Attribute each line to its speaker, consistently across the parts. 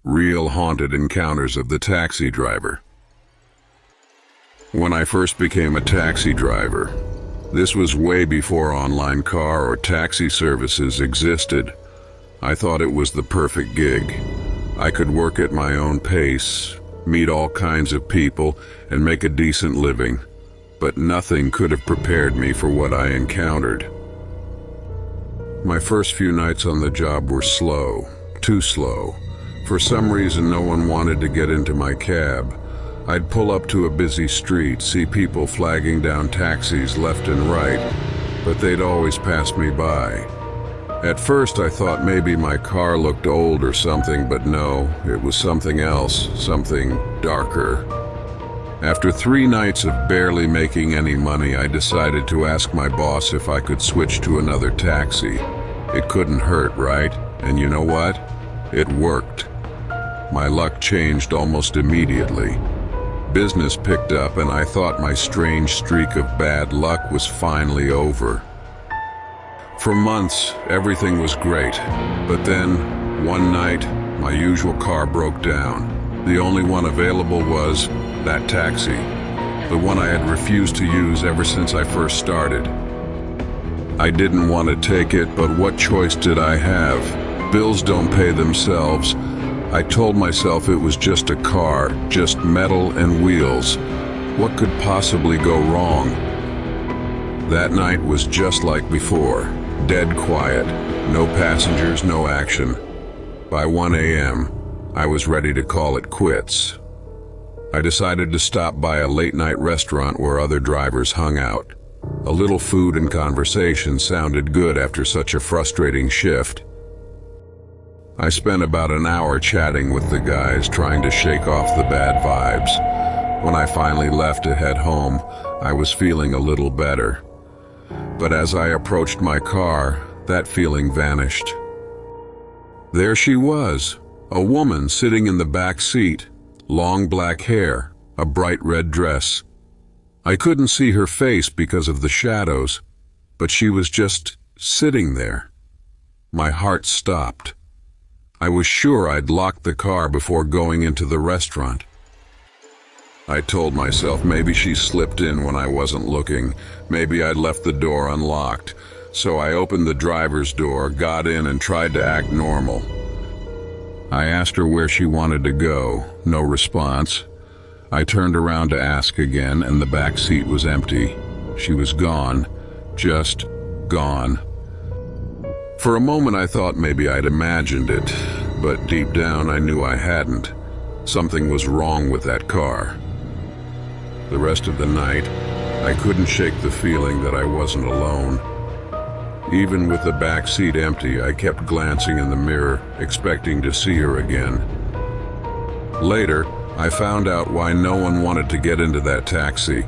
Speaker 1: Real haunted encounters of the taxi driver. When I first became a taxi driver, this was way before online car or taxi services existed. I thought it was the perfect gig. I could work at my own pace, meet all kinds of people, and make a decent living. But nothing could have prepared me for what I encountered. My first few nights on the job were slow, too slow. For some reason, no one wanted to get into my cab. I'd pull up to a busy street, see people flagging down taxis left and right, but they'd always pass me by. At first, I thought maybe my car looked old or something, but no, it was something else, something darker. After 3 nights of barely making any money, I decided to ask my boss if I could switch to another taxi. It couldn't hurt, right? And you know what? It worked. My luck changed almost immediately. Business picked up and I thought my strange streak of bad luck was finally over. For months, everything was great. But then, one night, my usual car broke down. The only one available was that taxi, the one I had refused to use ever since I first started. I didn't want to take it, but what choice did I have? Bills don't pay themselves. I told myself it was just a car, just metal and wheels. What could possibly go wrong? That night was just like before, dead quiet, no passengers, no action. By 1 a.m., I was ready to call it quits. I decided to stop by a late-night restaurant where other drivers hung out. A little food and conversation sounded good after such a frustrating shift. I spent about an hour chatting with the guys, trying to shake off the bad vibes. When I finally left to head home, I was feeling a little better. But as I approached my car, that feeling vanished. There she was, a woman sitting in the back seat, long black hair, a bright red dress. I couldn't see her face because of the shadows, but she was just sitting there. My heart stopped. I was sure I'd locked the car before going into the restaurant. I told myself maybe she slipped in when I wasn't looking. Maybe I'd left the door unlocked. So I opened the driver's door, got in, and tried to act normal. I asked her where she wanted to go. No response. I turned around to ask again, and the back seat was empty. She was gone. Just gone. For a moment I thought maybe I'd imagined it, but deep down I knew I hadn't. Something was wrong with that car. The rest of the night, I couldn't shake the feeling that I wasn't alone. Even with the back seat empty, I kept glancing in the mirror, expecting to see her again. Later, I found out why no one wanted to get into that taxi.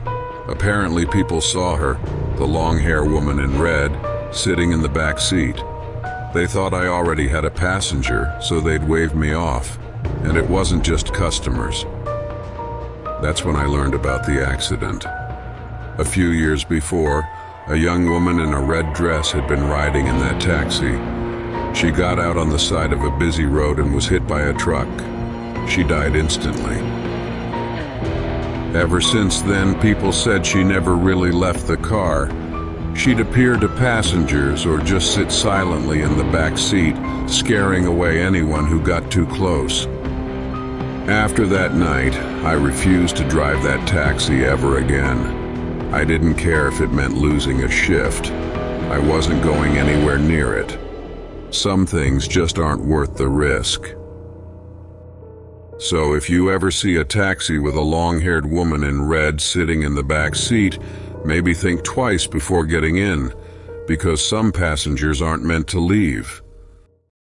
Speaker 1: Apparently people saw her, the long-hair woman in red, sitting in the back seat. They thought I already had a passenger, so they'd wave me off. And it wasn't just customers. That's when I learned about the accident. A few years before, a young woman in a red dress had been riding in that taxi. She got out on the side of a busy road and was hit by a truck. She died instantly. Ever since then, people said she never really left the car. She'd appear to passengers or just sit silently in the back seat, scaring away anyone who got too close. After that night, I refused to drive that taxi ever again. I didn't care if it meant losing a shift. I wasn't going anywhere near it. Some things just aren't worth the risk. So if you ever see a taxi with a long-haired woman in red sitting in the back seat, maybe think twice before getting in, because some passengers aren't meant to leave.